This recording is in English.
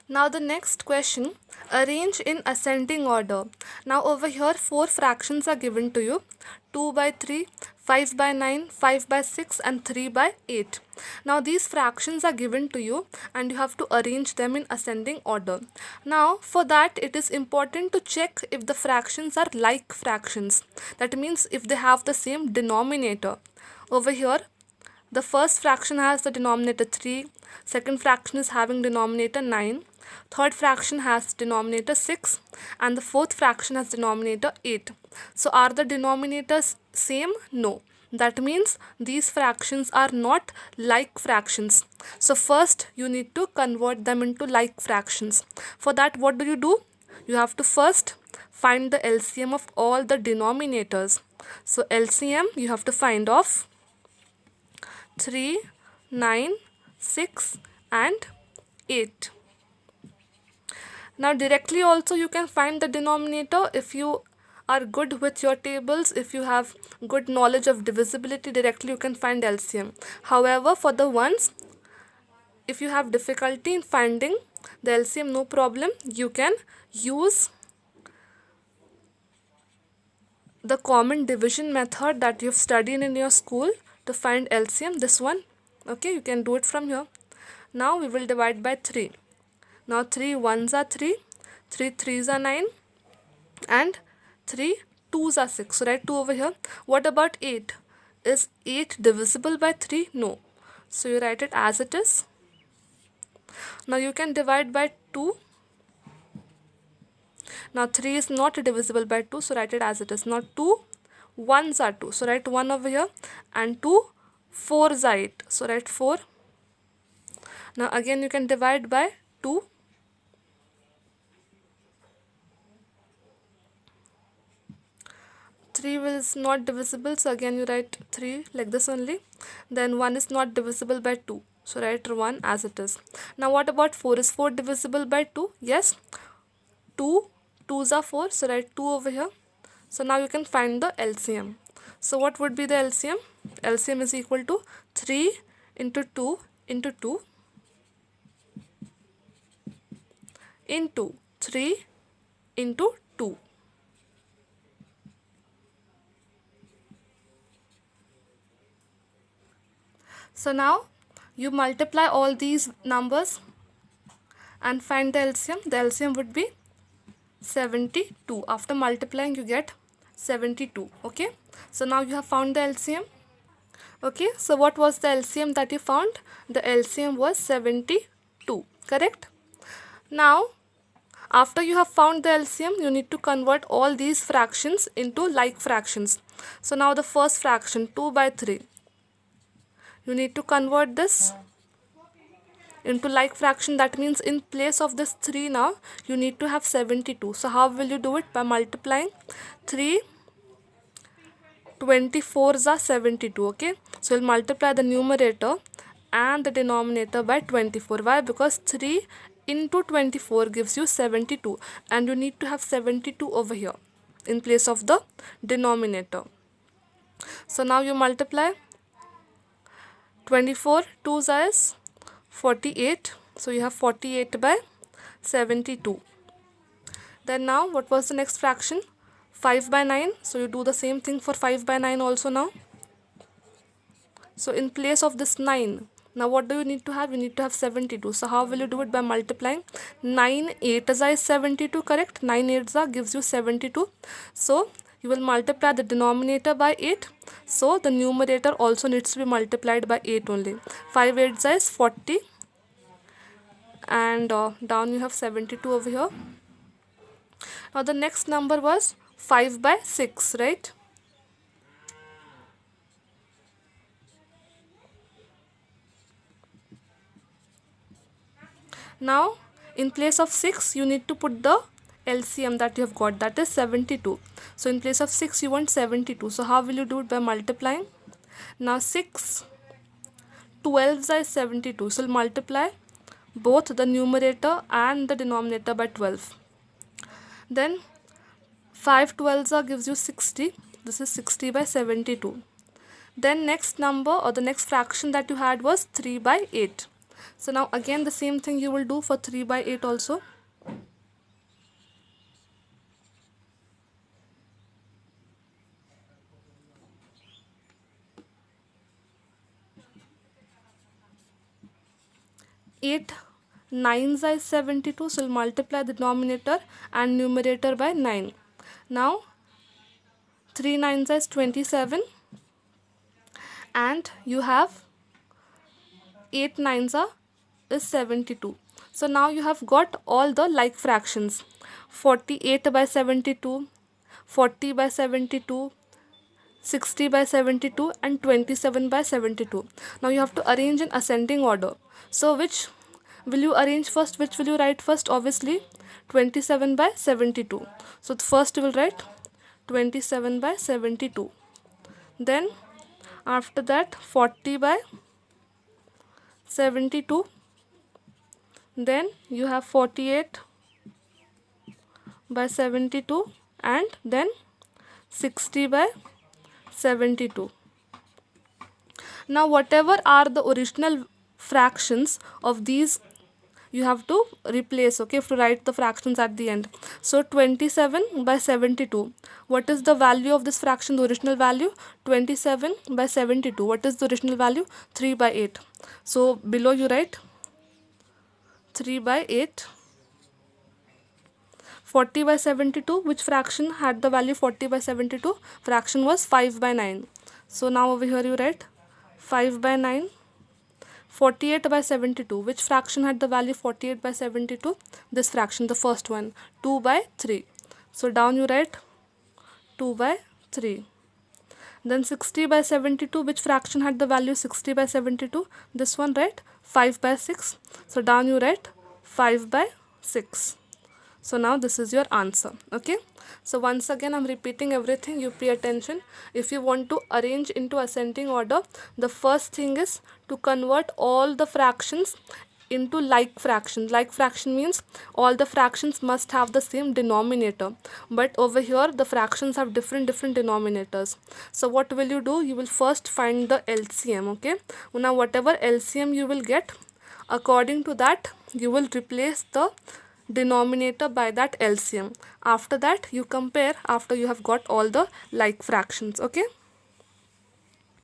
Now the next question, arrange in ascending order. Now over here 4 fractions are given to you. 2 by 3, 5 by 9, 5 by 6 and 3 by 8. Now these fractions are given to you and you have to arrange them in ascending order. Now for that it is important to check if the fractions are like fractions. That means if they have the same denominator. Over here the first fraction has the denominator 3, second fraction is having denominator 9, third fraction has denominator 6 and the fourth fraction has denominator 8. So are the denominators same? No. That means these fractions are not like fractions. So first you need to convert them into like fractions. For that what do? You have to first find the LCM of all the denominators. So LCM you have to find of 3, 9, 6 and 8. Now directly also you can find the denominator if you are good with your tables, if you have good knowledge of divisibility, directly you can find LCM. However, for the ones if you have difficulty in finding the LCM, no problem, you can use the common division method that you've studied in your school to find LCM, this one. Okay, you can do it from here. Now we will divide by 3. Now 3 1s are 3, 3 3s are 9 and 3 2s are 6. So write 2 over here. What about 8? Is 8 divisible by 3? No. So you write it as it is. Now you can divide by 2. Now 3 is not divisible by 2, so write it as it is. Now 2 1s are 2, so write 1 over here, and 2 4s are 8, so write 4. Now again you can divide by 2. Three is not divisible, so again you write 3 like this only. Then 1 is not divisible by 2, so write 1 as it is. Now what about 4? Is 4 divisible by 2? Yes. 2 2s are 4, so write 2 over here. So now you can find the LCM. So what would be the LCM? LCM is equal to 3 into 2 into 2 into 3 into 2. So now you multiply all these numbers and find the LCM. The LCM would be 72. After multiplying you get 72. Okay, so now you have found the LCM. Okay, so what was the LCM that you found? The LCM was 72, correct? Now after you have found the LCM, you need to convert all these fractions into like fractions. So now the first fraction 2 by 3, you need to convert this into like fraction. That means in place of this 3 now you need to have 72. So how will you do it? By multiplying 3 24s are 72. Okay, so you'll multiply the numerator and the denominator by 24. Why? Because 3 into 24 gives you 72 and you need to have 72 over here in place of the denominator. So now you multiply 24 2s is 48, so you have 48 by 72. Then now what was the next fraction? 5 by 9, so you do the same thing for 5 by 9 also now. So in place of this 9, now what do you need to have? You need to have 72. So how will you do it? By multiplying 9 8s is 72, correct? 9 8s gives you 72. So you will multiply the denominator by 8. So the numerator also needs to be multiplied by 8 only. 5 8s is 40 and down you have 72 over here. Now the next number was 5 by 6, right? Now in place of 6 you need to put the LCM that you have got, that is 72. So in place of 6 you want 72. So how will you do it? By multiplying. Now 6 12s is 72. So multiply both the numerator and the denominator by 12. Then 5 12s gives you 60. This is 60 by 72. Then next number or the next fraction that you had was 3 by 8. So now again the same thing you will do for 3 by 8 also. Eight nines is 72, so we'll multiply the denominator and numerator by 9. Now 3 nines is 27, and you have 8 nines is 72. So now you have got all the like fractions: 48 by 72, 40 by 72, 60 by 72, and 27 by 72. Now you have to arrange in ascending order. So which will you arrange first? Which will you write first? Obviously 27 by 72. So first you will write 27 by 72. Then after that 40 by 72. Then you have 48 by 72, and then 60 by 72. Now whatever are the original fractions of these, you have to replace, okay, if to write the fractions at the end. So 27 by 72, what is the value of this fraction? The original value 27 by 72. What is the original value? 3 by 8. So below you write 3 by 8. 40 by 72, which fraction had the value 40 by 72? Fraction was 5 by 9. So now over here you write 5 by 9. 48 by 72, which fraction had the value 48 by 72? This fraction, the first one, 2 by 3. So down you write 2 by 3. Then 60 by 72, which fraction had the value 60 by 72? This one, right? 5 by 6. So down you write 5 by 6. So now this is your answer. Okay. So once again I'm repeating everything. You pay attention. If you want to arrange into ascending order, the first thing is to convert all the fractions into like fraction. Like fraction means all the fractions must have the same denominator, but over here the fractions have different denominators. So what will you do? You will first find the LCM. Okay. Now whatever LCM you will get, according to that you will replace the denominator by that LCM. After that you compare after you have got all the like fractions. Okay.